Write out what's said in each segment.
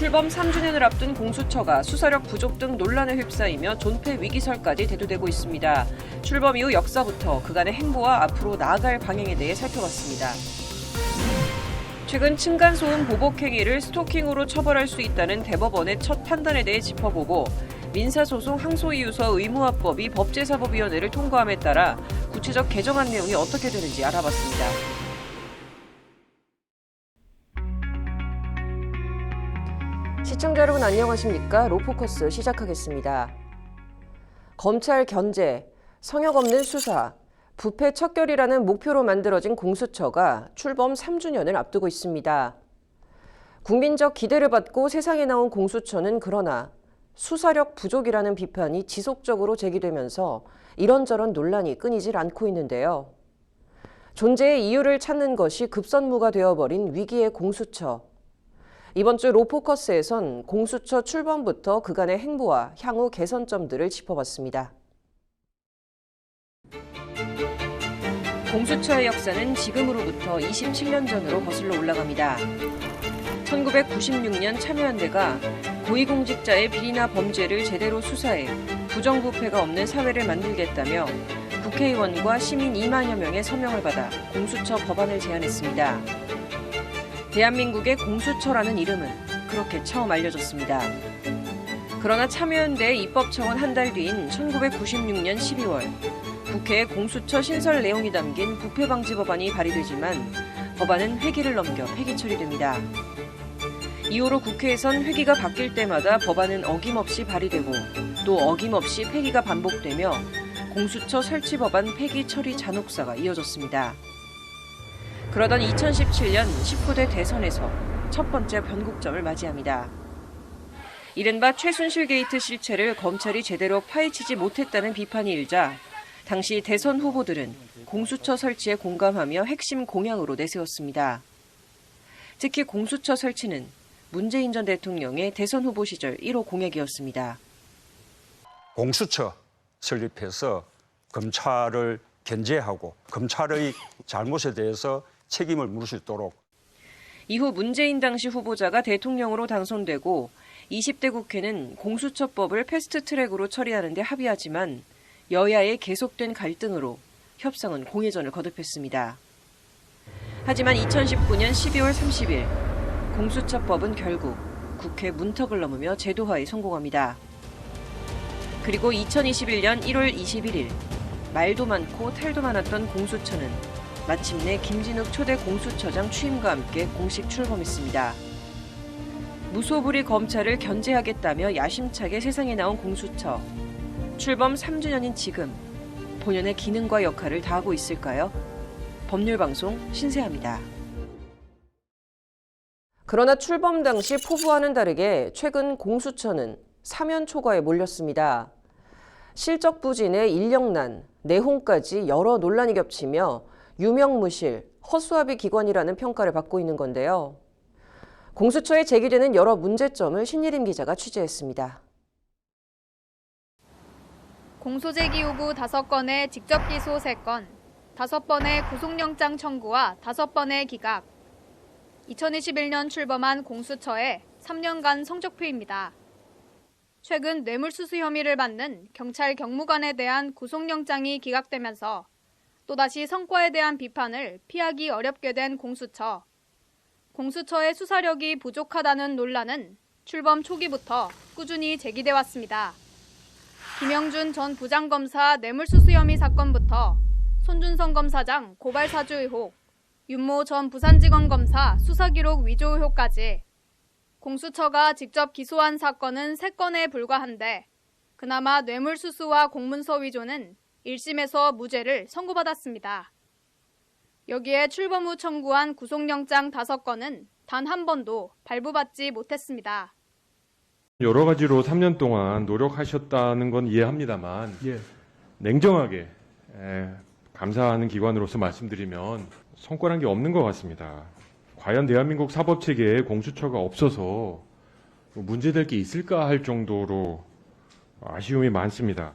출범 3주년을 앞둔 공수처가 수사력 부족 등 논란에 휩싸이며 존폐 위기설까지 대두되고 있습니다. 출범 이후 역사부터 그간의 행보와 앞으로 나아갈 방향에 대해 살펴봤습니다. 최근 층간소음 보복 행위를 스토킹으로 처벌할 수 있다는 대법원의 첫 판단에 대해 짚어보고 민사소송 항소이유서 의무화법이 법제사법위원회를 통과함에 따라 구체적 개정안 내용이 어떻게 되는지 알아봤습니다. 시청자 여러분 안녕하십니까? 로포커스 시작하겠습니다. 검찰 견제, 성역 없는 수사, 부패 척결이라는 목표로 만들어진 공수처가 출범 3주년을 앞두고 있습니다. 국민적 기대를 받고 세상에 나온 공수처는 그러나 수사력 부족이라는 비판이 지속적으로 제기되면서 이런저런 논란이 끊이질 않고 있는데요. 존재의 이유를 찾는 것이 급선무가 되어버린 위기의 공수처. 이번 주 로포커스에선 공수처 출범부터 그간의 행보와 향후 개선점들을 짚어봤습니다. 공수처의 역사는 지금으로부터 27년 전으로 거슬러 올라갑니다. 1996년 참여연대가 고위공직자의 비리나 범죄를 제대로 수사해 부정부패가 없는 사회를 만들겠다며 국회의원과 시민 2만여 명의 서명을 받아 공수처 법안을 제안했습니다. 대한민국의 공수처라는 이름은 그렇게 처음 알려졌습니다. 그러나 참여연대의 입법청은 한 달 뒤인 1996년 12월 국회에 공수처 신설 내용이 담긴 부패방지 법안이 발의되지만 법안은 회기를 넘겨 폐기 처리됩니다. 이후로 국회에선 회기가 바뀔 때마다 법안은 어김없이 발의되고 또 어김없이 폐기가 반복되며 공수처 설치 법안 폐기 처리 잔혹사가 이어졌습니다. 그러던 2017년 19대 대선에서 첫 번째 변곡점을 맞이합니다. 이른바 최순실 게이트 실체를 검찰이 제대로 파헤치지 못했다는 비판이 일자 당시 대선 후보들은 공수처 설치에 공감하며 핵심 공약으로 내세웠습니다. 특히 공수처 설치는 문재인 전 대통령의 대선 후보 시절 1호 공약이었습니다. 공수처 설립해서 검찰을 견제하고 검찰의 잘못에 대해서 책임을 물을 수 있도록. 이후 문재인 당시 후보자가 대통령으로 당선되고 20대 국회는 공수처법을 패스트트랙으로 처리하는 데 합의하지만 여야의 계속된 갈등으로 협상은 공회전을 거듭했습니다. 하지만 2019년 12월 30일 공수처법은 결국 국회 문턱을 넘으며 제도화에 성공합니다. 그리고 2021년 1월 21일 말도 많고 탈도 많았던 공수처는 마침내 김진욱 초대 공수처장 취임과 함께 공식 출범했습니다. 무소불위 검찰을 견제하겠다며 야심차게 세상에 나온 공수처. 출범 3주년인 지금 본연의 기능과 역할을 다하고 있을까요? 법률방송 신세아입니다. 그러나 출범 당시 포부와는 다르게 최근 공수처는 사면 초과에 몰렸습니다. 실적 부진에 인력난, 내홍까지 여러 논란이 겹치며 유명무실, 허수아비 기관이라는 평가를 받고 있는 건데요. 공수처에 제기되는 여러 문제점을 신예림 기자가 취재했습니다. 공소제기 요구 5건의 직접 기소 3건, 5번의 구속영장 청구와 5번의 기각. 2021년 출범한 공수처의 3년간 성적표입니다. 최근 뇌물수수 혐의를 받는 경찰 경무관에 대한 구속영장이 기각되면서 또다시 성과에 대한 비판을 피하기 어렵게 된 공수처. 공수처의 수사력이 부족하다는 논란은 출범 초기부터 꾸준히 제기돼 왔습니다. 김영준 전 부장검사 뇌물수수 혐의 사건부터 손준성 검사장 고발 사주 의혹, 윤모 전 부산지검검사 수사기록 위조 의혹까지 공수처가 직접 기소한 사건은 3건에 불과한데 그나마 뇌물수수와 공문서 위조는 1심에서 무죄를 선고받았습니다. 여기에 출범 후 청구한 구속영장 5건은 단 한 번도 발부받지 못했습니다. 여러 가지로 3년 동안 노력하셨다는 건 이해합니다만 냉정하게 감사하는 기관으로서 말씀드리면 성과란 게 없는 것 같습니다. 과연 대한민국 사법체계에 공수처가 없어서 문제될 게 있을까 할 정도로 아쉬움이 많습니다.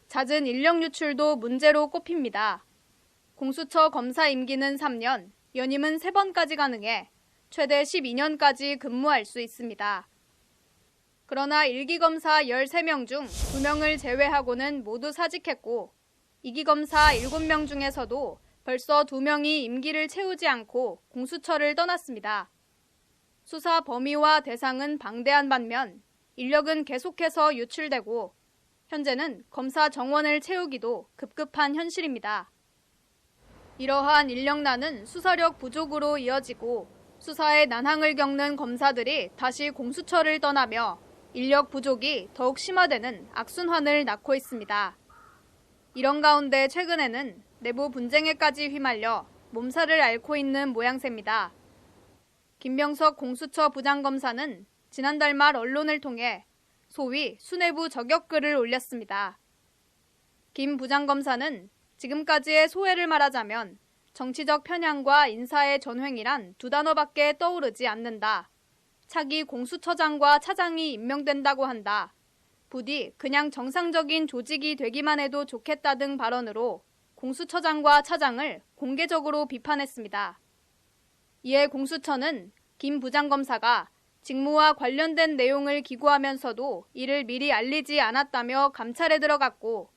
잦은 인력 유출도 문제로 꼽힙니다. 공수처 검사 임기는 3년, 연임은 3번까지 가능해 최대 12년까지 근무할 수 있습니다. 그러나 1기 검사 13명 중 2명을 제외하고는 모두 사직했고 2기 검사 7명 중에서도 벌써 2명이 임기를 채우지 않고 공수처를 떠났습니다. 수사 범위와 대상은 방대한 반면 인력은 계속해서 유출되고 현재는 검사 정원을 채우기도 급급한 현실입니다. 이러한 인력난은 수사력 부족으로 이어지고 수사에 난항을 겪는 검사들이 다시 공수처를 떠나며 인력 부족이 더욱 심화되는 악순환을 낳고 있습니다. 이런 가운데 최근에는 내부 분쟁에까지 휘말려 몸살을 앓고 있는 모양새입니다. 김병석 공수처 부장검사는 지난달 말 언론을 통해 소위 수뇌부 저격글을 올렸습니다. 김 부장검사는 지금까지의 소회를 말하자면 정치적 편향과 인사의 전횡이란 두 단어밖에 떠오르지 않는다. 차기 공수처장과 차장이 임명된다고 한다. 부디 그냥 정상적인 조직이 되기만 해도 좋겠다 등 발언으로 공수처장과 차장을 공개적으로 비판했습니다. 이에 공수처는 김 부장검사가 직무와 관련된 내용을 기고하면서도 이를 미리 알리지 않았다며 감찰에 들어갔고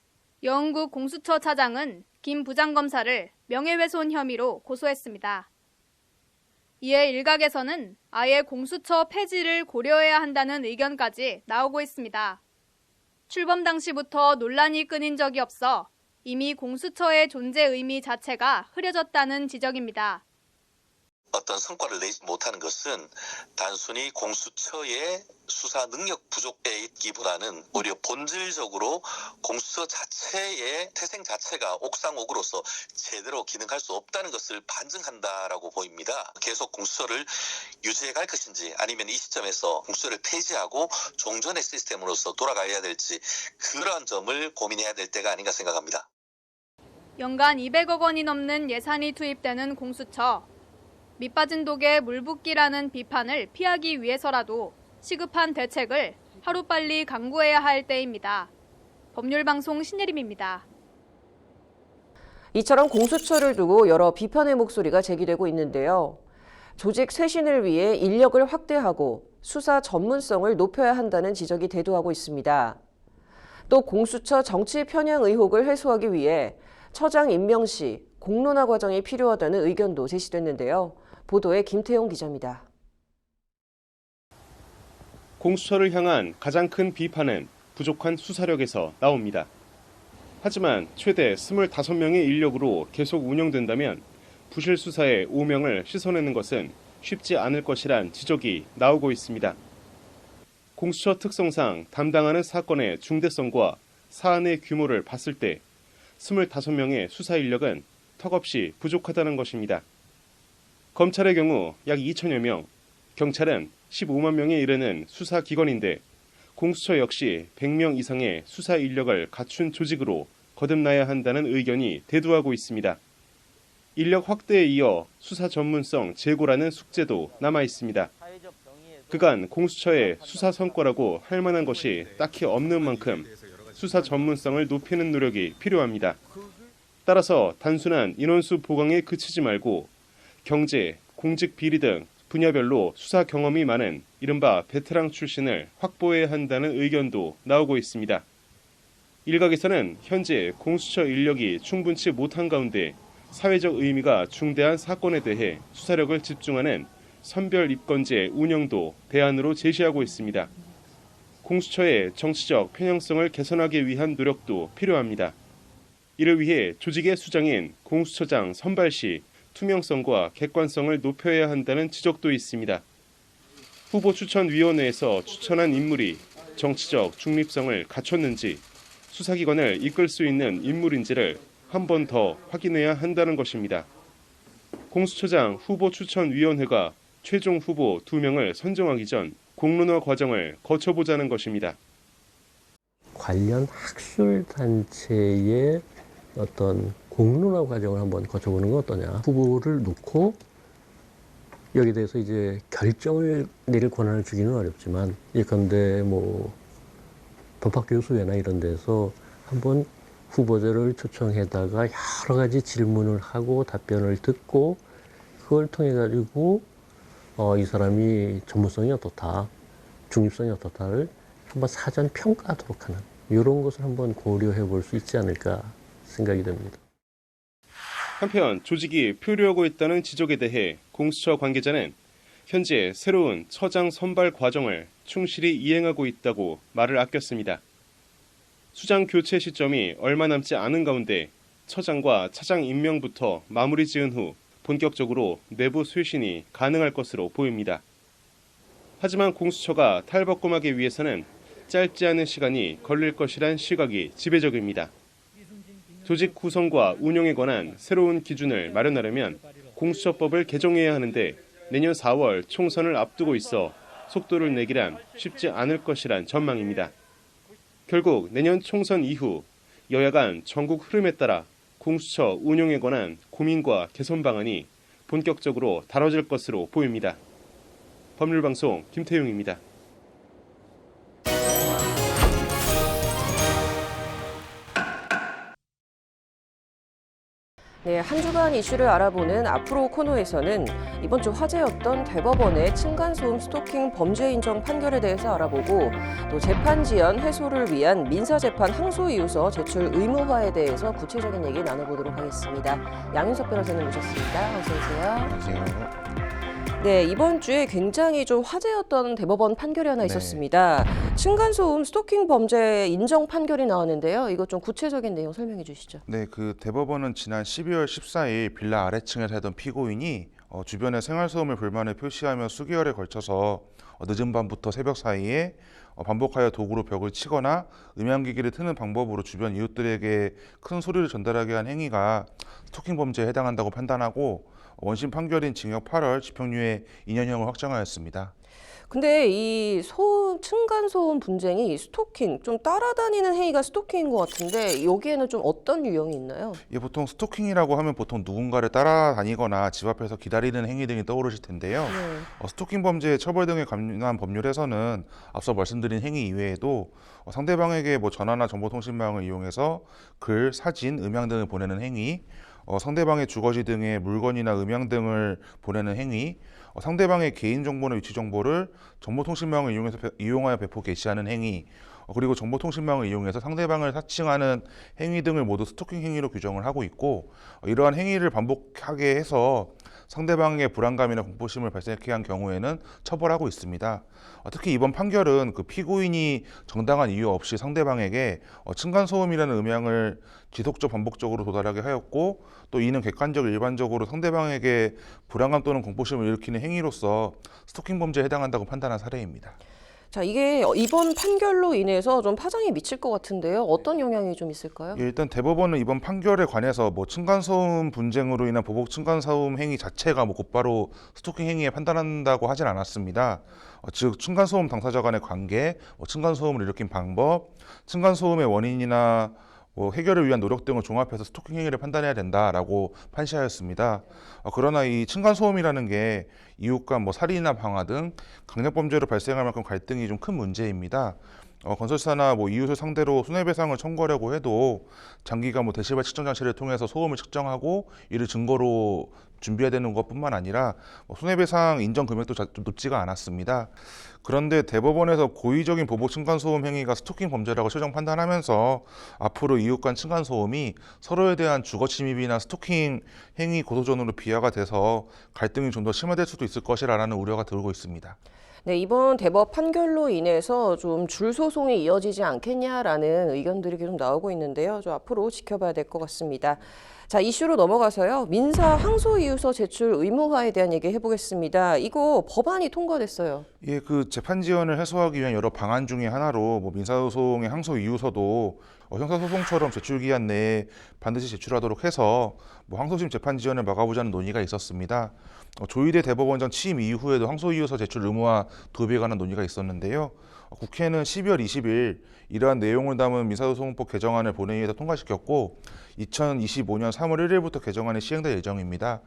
여흥국 공수처 차장은 김 부장검사를 명예훼손 혐의로 고소했습니다. 이에 일각에서는 아예 공수처 폐지를 고려해야 한다는 의견까지 나오고 있습니다. 출범 당시부터 논란이 끊인 적이 없어 이미 공수처의 존재 의미 자체가 흐려졌다는 지적입니다. 어떤 성과를 내지 못하는 것은 단순히 공수처의 수사 능력 부족에 있기보다는 오히려 본질적으로 공수처 자체의 태생 자체가 옥상옥으로서 제대로 기능할 수 없다는 것을 반증한다라고 보입니다. 계속 공수처를 유지해 갈 것인지 아니면 이 시점에서 공수처를 폐지하고 종전의 시스템으로서 돌아가야 될지 그러한 점을 고민해야 될 때가 아닌가 생각합니다. 연간 200억 원이 넘는 예산이 투입되는 공수처. 밑빠진 독에 물 붓기라는 비판을 피하기 위해서라도 시급한 대책을 하루빨리 강구해야 할 때입니다. 법률방송 신예림입니다. 이처럼 공수처를 두고 여러 비판의 목소리가 제기되고 있는데요. 조직 쇄신을 위해 인력을 확대하고 수사 전문성을 높여야 한다는 지적이 대두하고 있습니다. 또 공수처 정치 편향 의혹을 해소하기 위해 처장 임명 시 공론화 과정이 필요하다는 의견도 제시됐는데요. 보도에 김태용 기자입니다. 공수처를 향한 가장 큰 비판은 부족한 수사력에서 나옵니다. 하지만 최대 25명의 인력으로 계속 운영된다면 부실 수사의 오명을 씻어내는 것은 쉽지 않을 것이란 지적이 나오고 있습니다. 공수처 특성상 담당하는 사건의 중대성과 사안의 규모를 봤을 때 25명의 수사 인력은 턱없이 부족하다는 것입니다. 검찰의 경우 약 2천여 명, 경찰은 15만 명에 이르는 수사기관인데 공수처 역시 100명 이상의 수사 인력을 갖춘 조직으로 거듭나야 한다는 의견이 대두하고 있습니다. 인력 확대에 이어 수사 전문성 제고라는 숙제도 남아 있습니다. 그간 공수처의 수사 성과라고 할 만한 것이 딱히 없는 만큼 수사 전문성을 높이는 노력이 필요합니다. 따라서 단순한 인원수 보강에 그치지 말고 경제, 공직 비리 등 분야별로 수사 경험이 많은 이른바 베테랑 출신을 확보해야 한다는 의견도 나오고 있습니다. 일각에서는 현재 공수처 인력이 충분치 못한 가운데 사회적 의미가 중대한 사건에 대해 수사력을 집중하는 선별 입건제 운영도 대안으로 제시하고 있습니다. 공수처의 정치적 편향성을 개선하기 위한 노력도 필요합니다. 이를 위해 조직의 수장인 공수처장 선발 시 투명성과 객관성을 높여야 한다는 지적도 있습니다. 후보추천위원회에서 추천한 인물이 정치적 중립성을 갖췄는지 수사기관을 이끌 수 있는 인물인지를 한 번 더 확인해야 한다는 것입니다. 공수처장 후보추천위원회가 최종 후보 2명을 선정하기 전 공론화 과정을 거쳐보자는 것입니다. 관련 학술단체의 어떤 공론화 과정을 한번 거쳐보는 건 어떠냐. 후보를 놓고 여기에 대해서 이제 결정을 내릴 권한을 주기는 어렵지만 예컨대 뭐 법학교수회나 이런 데서 한번 후보자를 초청해다가 여러 가지 질문을 하고 답변을 듣고 그걸 통해 가지고 이 사람이 전문성이 어떻다, 중립성이 어떻다를 한번 사전 평가하도록 하는 이런 것을 한번 고려해 볼 수 있지 않을까 생각이 됩니다. 한편 조직이 표류하고 있다는 지적에 대해 공수처 관계자는 현재 새로운 처장 선발 과정을 충실히 이행하고 있다고 말을 아꼈습니다. 수장 교체 시점이 얼마 남지 않은 가운데 처장과 차장 임명부터 마무리 지은 후 본격적으로 내부 쇄신이 가능할 것으로 보입니다. 하지만 공수처가 탈바꿈하기 위해서는 짧지 않은 시간이 걸릴 것이란 시각이 지배적입니다. 조직 구성과 운영에 관한 새로운 기준을 마련하려면 공수처법을 개정해야 하는데 내년 4월 총선을 앞두고 있어 속도를 내기란 쉽지 않을 것이란 전망입니다. 결국 내년 총선 이후 여야 간 전국 흐름에 따라 공수처 운영에 관한 고민과 개선 방안이 본격적으로 다뤄질 것으로 보입니다. 법률방송 김태용입니다. 네, 한 주간 이슈를 알아보는 앞으로 코너에서는 이번 주 화제였던 대법원의 층간소음 스토킹 범죄 인정 판결에 대해서 알아보고 또 재판 지연 해소를 위한 민사재판 항소이유서 제출 의무화에 대해서 구체적인 얘기 나눠보도록 하겠습니다. 양윤석 변호사님 모셨습니다. 어서 오세요. 안녕하세요. 네, 이번 주에 굉장히 좀 화제였던 대법원 판결이 하나 있었습니다. 층간소음 스토킹 범죄 인정 판결이 나왔는데요. 이거 좀 구체적인 내용 설명해 주시죠. 네, 그 대법원은 지난 12월 14일 빌라 아래층에 살던 피고인이 주변에 생활소음을 불만을 표시하며 수개월에 걸쳐서 늦은 밤부터 새벽 사이에 반복하여 도구로 벽을 치거나 음향기기를 트는 방법으로 주변 이웃들에게 큰 소리를 전달하게 한 행위가 스토킹 범죄에 해당한다고 판단하고 원심 판결인 징역 8월, 집행유예 2년형을 확정하였습니다. 근데 이 층간소음 분쟁이 스토킹, 좀 따라다니는 행위가 스토킹인 것 같은데 여기에는 좀 어떤 유형이 있나요? 예, 보통 스토킹이라고 하면 보통 누군가를 따라다니거나 집 앞에서 기다리는 행위 등이 떠오르실 텐데요. 스토킹 범죄 처벌 등에 관한 법률에서는 앞서 말씀드린 행위 이외에도 상대방에게 전화나 정보통신망을 이용해서 글, 사진, 음향 등을 보내는 행위, 상대방의 주거지 등의 물건이나 음향 등을 보내는 행위, 상대방의 개인정보나 위치정보를 정보통신망을 이용하여 배포 게시하는 행위, 그리고 정보통신망을 이용해서 상대방을 사칭하는 행위 등을 모두 스토킹 행위로 규정을 하고 있고, 이러한 행위를 반복하게 해서 상대방의 불안감이나 공포심을 발생하게 한 경우에는 처벌하고 있습니다. 특히 이번 판결은 그 피고인이 정당한 이유 없이 상대방에게 층간소음이라는 음향을 지속적 반복적으로 도달하게 하였고, 또 이는 객관적 일반적으로 상대방에게 불안감 또는 공포심을 일으키는 행위로서 스토킹 범죄에 해당한다고 판단한 사례입니다. 자, 이게 이번 판결로 인해서 좀 파장이 미칠 것 같은데요. 어떤 영향이 좀 있을까요? 예, 일단 대법원은 이번 판결에 관해서 층간소음 분쟁으로 인한 보복 층간소음 행위 자체가 곧바로 스토킹 행위에 판단한다고 하진 않았습니다. 즉 층간소음 당사자 간의 관계, 층간소음을 일으킨 방법, 층간소음의 원인이나 해결을 위한 노력 등을 종합해서 스토킹 행위를 판단해야 된다라고 판시하였습니다. 그러나 이 층간소음이라는 게 이웃 간 살인이나 방화 등 강력범죄로 발생할 만큼 갈등이 좀 큰 문제입니다. 건설사나 이웃을 상대로 손해배상을 청구하려고 해도 장기가 데시벨 측정 장치를 통해서 소음을 측정하고 이를 증거로 준비해야 되는 것뿐만 아니라 손해배상 인정 금액도 좀 높지가 않았습니다. 그런데 대법원에서 고의적인 보복 층간소음 행위가 스토킹 범죄라고 최종 판단하면서 앞으로 이웃 간 층간소음이 서로에 대한 주거 침입이나 스토킹 행위 고소전으로 비화가 돼서 갈등이 좀 더 심화될 수도 있을 것이라는 우려가 들고 있습니다. 네, 이번 대법 판결로 인해서 좀 줄소송이 이어지지 않겠냐라는 의견들이 계속 나오고 있는데요. 좀 앞으로 지켜봐야 될 것 같습니다. 자, 이슈로 넘어가서요. 민사 항소이유서 제출 의무화에 대한 얘기 해보겠습니다. 이거 법안이 통과됐어요. 예, 그 재판 지연을 해소하기 위한 여러 방안 중에 하나로 민사소송의 항소이유서도 형사소송처럼 제출기한 내에 반드시 제출하도록 해서 항소심 재판 지연을 막아보자는 논의가 있었습니다. 조희대 대법원장 취임 이후에도 항소이유서 제출 의무화 도입에 관한 논의가 있었는데요. 국회는 12월 20일 이러한 내용을 담은 민사소송법 개정안을 본회의에서 통과시켰고 2025년 3월 1일부터 개정안이 시행될 예정입니다.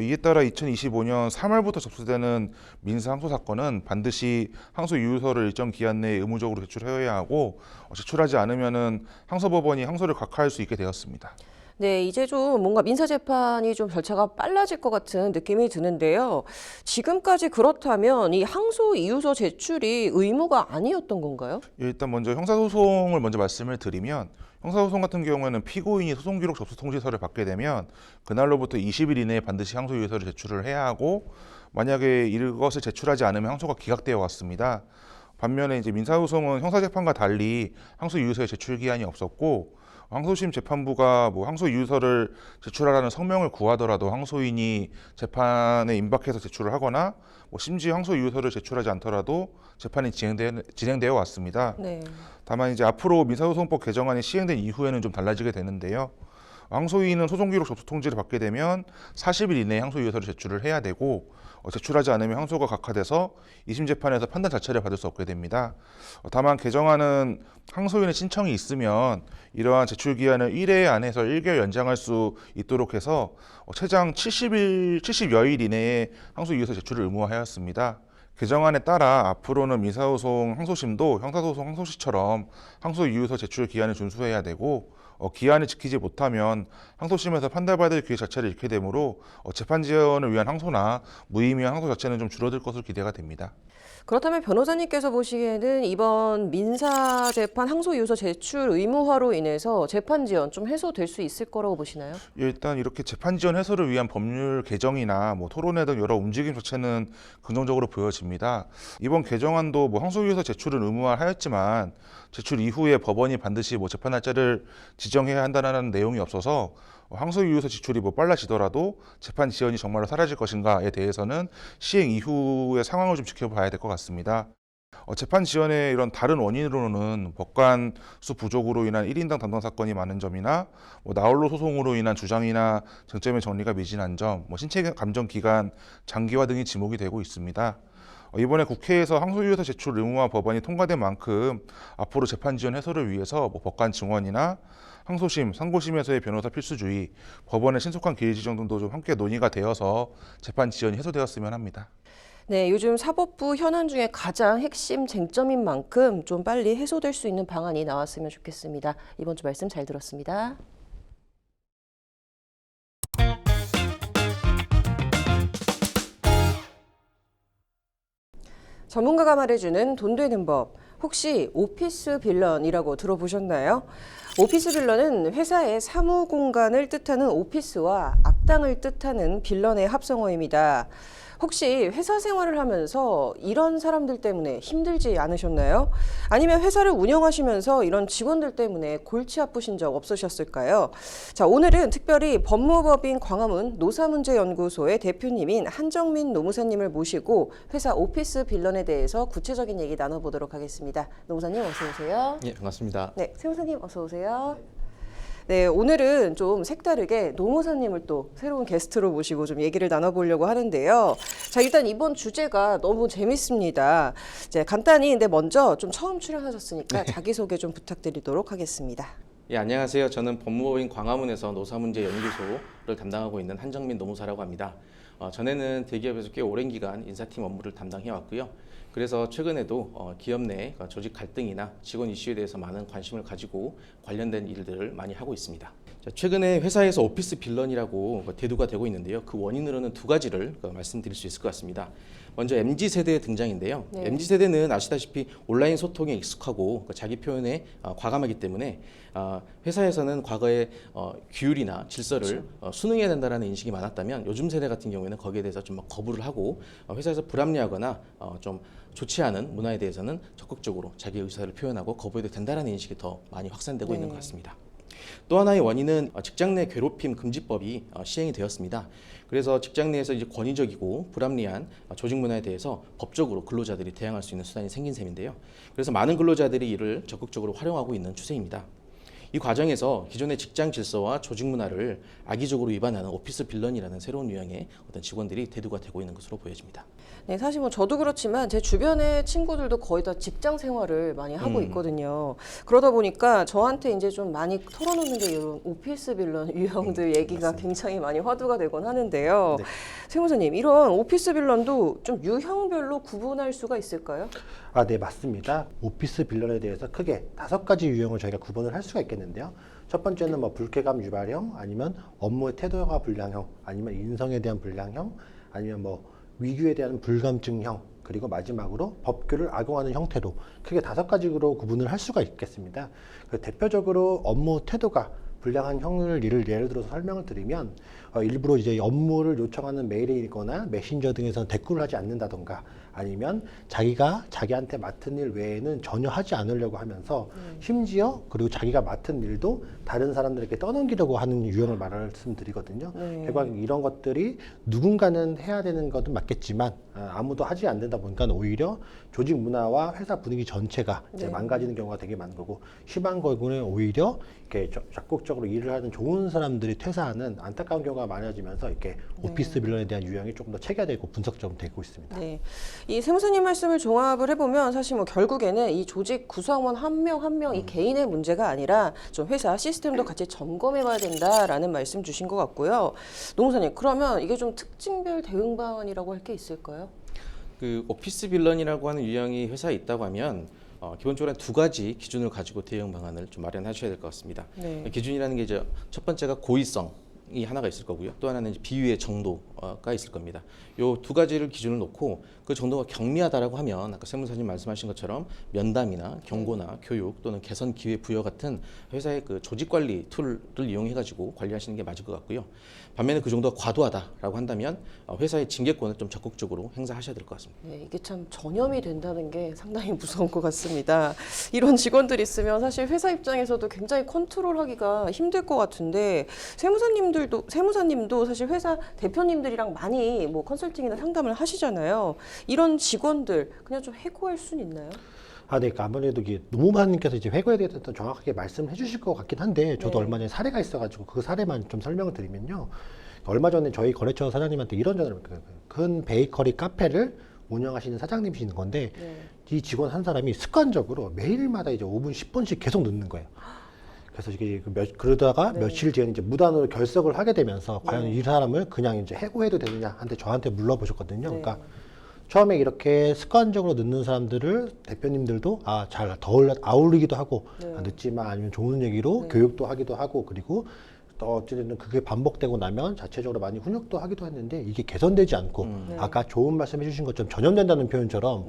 이에 따라 2025년 3월부터 접수되는 민사 항소 사건은 반드시 항소이유서를 일정 기한 내에 의무적으로 제출해야 하고 제출하지 않으면은 항소법원이 항소를 각하할 수 있게 되었습니다. 네, 이제 좀 뭔가 민사재판이 좀 절차가 빨라질 것 같은 느낌이 드는데요. 지금까지 그렇다면 이 항소 이유서 제출이 의무가 아니었던 건가요? 일단 먼저 형사소송을 먼저 말씀을 드리면 형사소송 같은 경우에는 피고인이 소송기록 접수 통지서를 받게 되면 그날로부터 20일 이내에 반드시 항소 이유서를 제출을 해야 하고 만약에 이것을 제출하지 않으면 항소가 기각되어 왔습니다. 반면에 이제 민사소송은 형사재판과 달리 항소 이유서의 제출 기한이 없었고 항소심 재판부가 뭐 항소 이유서를 제출하라는 성명을 구하더라도 항소인이 재판에 임박해서 제출을 하거나 뭐 심지어 항소 이유서를 제출하지 않더라도 재판이 진행되어 왔습니다. 네. 다만 이제 앞으로 민사소송법 개정안이 시행된 이후에는 좀 달라지게 되는데요. 항소인은 소송기록 접수 통지를 받게 되면 40일 이내에 항소 이유서를 제출을 해야 되고 제출하지 않으면 항소가 각하돼서 2심 재판에서 판단 자체를 받을 수 없게 됩니다. 다만 개정안은 항소인의 신청이 있으면 이러한 제출 기한을 1회 안에서 1개월 연장할 수 있도록 해서 최장 70여일 이내에 항소 이유서 제출을 의무화하였습니다. 개정안에 따라 앞으로는 민사소송 항소심도 형사소송 항소시처럼 항소 이유서 제출 기한을 준수해야 되고 기한을 지키지 못하면 항소심에서 판단받을 기회 자체를 잃게 되므로 재판 지연을 위한 항소나 무의미한 항소 자체는 좀 줄어들 것으로 기대가 됩니다. 그렇다면 변호사님께서 보시기에는 이번 민사재판 항소이유서 제출 의무화로 인해서 재판 지연 좀 해소될 수 있을 거라고 보시나요? 일단 이렇게 재판 지연 해소를 위한 법률 개정이나 뭐 토론회 등 여러 움직임 자체는 긍정적으로 보여집니다. 이번 개정안도 뭐 항소이유서 제출은 의무화하였지만 제출 이후에 법원이 반드시 뭐 재판 날짜를 지정해야 한다는 내용이 없어서 항소이유서 제출이 뭐 빨라지더라도 재판 지연이 정말로 사라질 것인가에 대해서는 시행 이후의 상황을 좀 지켜봐야 될 것 같습니다. 재판 지연의 이런 다른 원인으로는 법관 수 부족으로 인한 1인당 담당 사건이 많은 점이나 뭐 나홀로 소송으로 인한 주장이나 쟁점의 정리가 미진한 점, 뭐 신체 감정 기간 장기화 등이 지목이 되고 있습니다. 이번에 국회에서 항소이유서 제출 의무화 법안이 통과된 만큼 앞으로 재판 지연 해소를 위해서 뭐 법관 증언이나 항소심, 상고심에서의 변호사 필수주의, 법원의 신속한 기일 지정 등도 좀 함께 논의가 되어서 재판 지연이 해소되었으면 합니다. 네, 요즘 사법부 현안 중에 가장 핵심 쟁점인 만큼 좀 빨리 해소될 수 있는 방안이 나왔으면 좋겠습니다. 이번 주 말씀 잘 들었습니다. 전문가가 말해주는 돈 되는 법. 혹시 오피스 빌런이라고 들어보셨나요? 오피스 빌런은 회사의 사무 공간을 뜻하는 오피스와 악당을 뜻하는 빌런의 합성어입니다. 혹시 회사 생활을 하면서 이런 사람들 때문에 힘들지 않으셨나요? 아니면 회사를 운영하시면서 이런 직원들 때문에 골치 아프신 적 없으셨을까요? 자, 오늘은 특별히 법무법인 광화문 노사문제연구소의 대표님인 한정민 노무사님을 모시고 회사 오피스 빌런에 대해서 구체적인 얘기 나눠보도록 하겠습니다. 노무사님 어서 오세요. 예, 반갑습니다. 네, 세무사님 어서 오세요. 네, 오늘은 좀 색다르게 노무사님을 또 새로운 게스트로 모시고 좀 얘기를 나눠보려고 하는데요. 자, 일단 이번 주제가 너무 재밌습니다. 이제 간단히 근데 먼저 좀 처음 출연하셨으니까 자기소개 좀 부탁드리도록 하겠습니다. 예, 안녕하세요. 저는 법무법인 광화문에서 노사문제연구소를 담당하고 있는 한정민 노무사라고 합니다. 전에는 대기업에서 꽤 오랜 기간 인사팀 업무를 담당해 왔고요. 그래서 최근에도 기업 내 조직 갈등이나 직원 이슈에 대해서 많은 관심을 가지고 관련된 일들을 많이 하고 있습니다. 최근에 회사에서 오피스 빌런이라고 대두가 되고 있는데요. 그 원인으로는 두 가지를 말씀드릴 수 있을 것 같습니다. 먼저 MZ세대의 등장인데요. 네. MZ세대는 아시다시피 온라인 소통에 익숙하고 자기 표현에 과감하기 때문에 회사에서는 과거에 규율이나 질서를 순응해야 된다는 인식이 많았다면 요즘 세대 같은 경우에는 거기에 대해서 좀 거부를 하고 회사에서 불합리하거나 좀 좋지 않은 문화에 대해서는 적극적으로 자기 의사를 표현하고 거부해도 된다는 인식이 더 많이 확산되고 있는 것 같습니다. 또 하나의 원인은 직장 내 괴롭힘 금지법이 시행이 되었습니다. 그래서 직장 내에서 이제 권위적이고 불합리한 조직 문화에 대해서 법적으로 근로자들이 대항할 수 있는 수단이 생긴 셈인데요. 그래서 많은 근로자들이 이를 적극적으로 활용하고 있는 추세입니다. 이 과정에서 기존의 직장 질서와 조직 문화를 악의적으로 위반하는 오피스 빌런이라는 새로운 유형의 어떤 직원들이 대두가 되고 있는 것으로 보여집니다. 네, 사실 뭐 저도 그렇지만 제 주변의 친구들도 거의 다 직장 생활을 많이 하고 있거든요. 그러다 보니까 저한테 이제 좀 많이 털어놓는 게 이런 오피스 빌런 유형들 얘기가 맞습니다. 굉장히 많이 화두가 되곤 하는데요. 네. 세무사님, 이런 오피스 빌런도 좀 유형별로 구분할 수가 있을까요? 네, 맞습니다. 오피스 빌런에 대해서 크게 5가지 유형을 저희가 구분을 할 수가 있겠는데요. 첫 번째는 뭐 불쾌감 유발형, 아니면 업무의 태도가 불량형, 아니면 인성에 대한 불량형, 아니면 뭐 위규에 대한 불감증형, 그리고 마지막으로 법규를 악용하는 형태로 크게 5가지로 구분을 할 수가 있겠습니다. 대표적으로 업무 태도가 불량한 형을 예를 들어서 설명을 드리면 일부러 이제 업무를 요청하는 메일이거나 메신저 등에서 댓글을 하지 않는다던가, 아니면 자기가 자기한테 맡은 일 외에는 전혀 하지 않으려고 하면서 심지어 그리고 자기가 맡은 일도 다른 사람들에게 떠넘기려고 하는 유형을 말씀드리거든요. 결국 이런 것들이 누군가는 해야 되는 것은 맞겠지만 아무도 하지 않는다 보니까 오히려 조직 문화와 회사 분위기 전체가 이제 망가지는 경우가 되게 많은 거고, 심한 경우는 오히려 이렇게 적극적으로 일을 하는 좋은 사람들이 퇴사하는 안타까운 경우가 많아지면서 이렇게 오피스 빌런에 대한 유형이 조금 더 체계되고 분석점 되고 있습니다. 네. 이 세무사님 말씀을 종합을 해보면 사실 뭐 결국에는 이 조직 구성원 한 명 한 명 이 개인의 문제가 아니라 좀 회사 시스템도 같이 점검해봐야 된다라는 말씀 주신 것 같고요. 노무사님, 그러면 이게 좀 특징별 대응 방안이라고 할 게 있을까요? 그 오피스 빌런이라고 하는 유형이 회사에 있다고 하면 기본적으로 2가지 기준을 가지고 대응 방안을 좀 마련하셔야 될 것 같습니다. 네. 기준이라는 게 이제 첫 번째가 고의성이 하나가 있을 거고요. 또 하나는 이제 비위의 정도가 있을 겁니다. 요 2가지를 기준을 놓고 그 정도가 경미하다라고 하면 아까 세무사님 말씀하신 것처럼 면담이나 경고나 교육 또는 개선 기회 부여 같은 회사의 그 조직 관리 툴을 이용해 가지고 관리하시는 게 맞을 것 같고요. 반면에 그 정도가 과도하다라고 한다면 회사의 징계권을 좀 적극적으로 행사하셔야 될 것 같습니다. 네, 이게 참 전염이 된다는 게 상당히 무서운 것 같습니다. 이런 직원들이 있으면 사실 회사 입장에서도 굉장히 컨트롤하기가 힘들 것 같은데 세무사님도 사실 회사 대표님들이랑 많이 뭐 컨설팅이나 상담을 하시잖아요. 이런 직원들 그냥 좀 해고할 수는 있나요? 네, 그러니까 아무래도 이게 노무사님께서 이제 회고에 대해서 더 정확하게 말씀해 주실 것 같긴 한데, 저도 얼마 전에 사례가 있어가지고 그 사례만 좀 설명을 드리면요. 얼마 전에 저희 거래처 사장님한테 이런 전화를, 큰 베이커리 카페를 운영하시는 사장님이신 건데, 이 직원 한 사람이 습관적으로 매일마다 이제 5분, 10분씩 계속 늦는 거예요. 그래서 이게 그러다가 며칠 뒤에 이제 무단으로 결석을 하게 되면서 과연 이 사람을 그냥 이제 해고해도 되느냐 한테 저한테 물어보셨거든요. 그러니까 처음에 이렇게 습관적으로 늦는 사람들을 대표님들도 잘 아울리기도 하고 늦지만 아니면 좋은 얘기로 교육도 하기도 하고, 그리고 또 어쨌든 그게 반복되고 나면 자체적으로 많이 훈육도 하기도 했는데 이게 개선되지 않고 아까 좋은 말씀 해주신 것처럼 전염된다는 표현처럼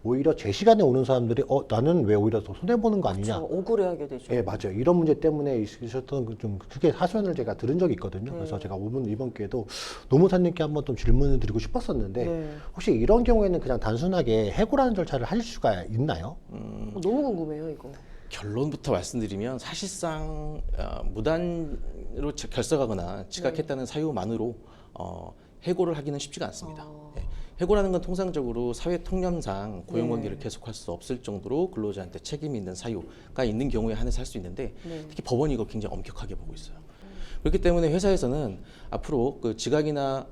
오히려 제 시간에 오는 사람들이 나는 왜 오히려 더 손해보는 거 아니냐. 그렇죠. 억울해하게 되죠. 네, 맞아요. 이런 문제 때문에 있으셨던 좀 크게 하소연을 제가 들은 적이 있거든요. 그래서 제가 이번 기회에도 노무사님께 한번 좀 질문을 드리고 싶었었는데 혹시 이런 경우에는 그냥 단순하게 해고라는 절차를 하실 수가 있나요? 너무 궁금해요, 이거. 결론부터 말씀드리면 사실상 무단으로 결석하거나 지각했다는 사유만으로 해고를 하기는 쉽지가 않습니다. 해고라는 건 통상적으로 사회 통념상 고용관계를 계속할 수 없을 정도로 근로자한테 책임이 있는 사유가 있는 경우에 한해서 할 수 있는데 특히 법원이 이거 굉장히 엄격하게 보고 있어요. 그렇기 때문에 회사에서는 앞으로 그 지각이나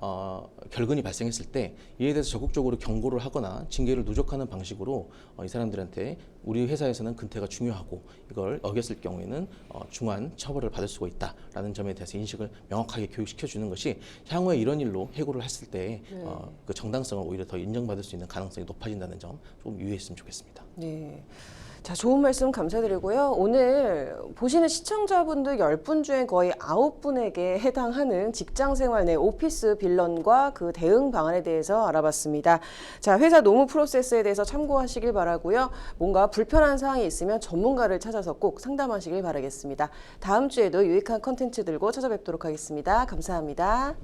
결근이 발생했을 때 이에 대해서 적극적으로 경고를 하거나 징계를 누적하는 방식으로 이 사람들한테 우리 회사에서는 근태가 중요하고 이걸 어겼을 경우에는 중한 처벌을 받을 수가 있다라는 점에 대해서 인식을 명확하게 교육시켜 주는 것이 향후에 이런 일로 해고를 했을 때 그 정당성을 오히려 더 인정받을 수 있는 가능성이 높아진다는 점 좀 유의했으면 좋겠습니다. 네. 자, 좋은 말씀 감사드리고요. 오늘 보시는 시청자분들 10분 중에 거의 9분에게 해당하는 직장생활 내 오피스 빌런과 그 대응 방안에 대해서 알아봤습니다. 자, 회사 노무 프로세스에 대해서 참고하시길 바라고요. 뭔가 불편한 사항이 있으면 전문가를 찾아서 꼭 상담하시길 바라겠습니다. 다음 주에도 유익한 컨텐츠 들고 찾아뵙도록 하겠습니다. 감사합니다.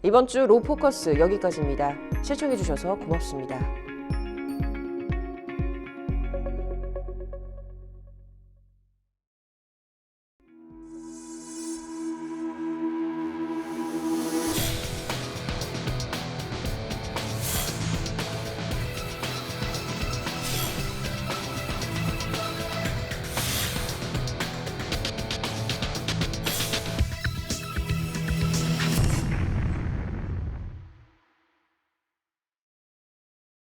이번 주 로포커스 여기까지입니다. 시청해주셔서 고맙습니다.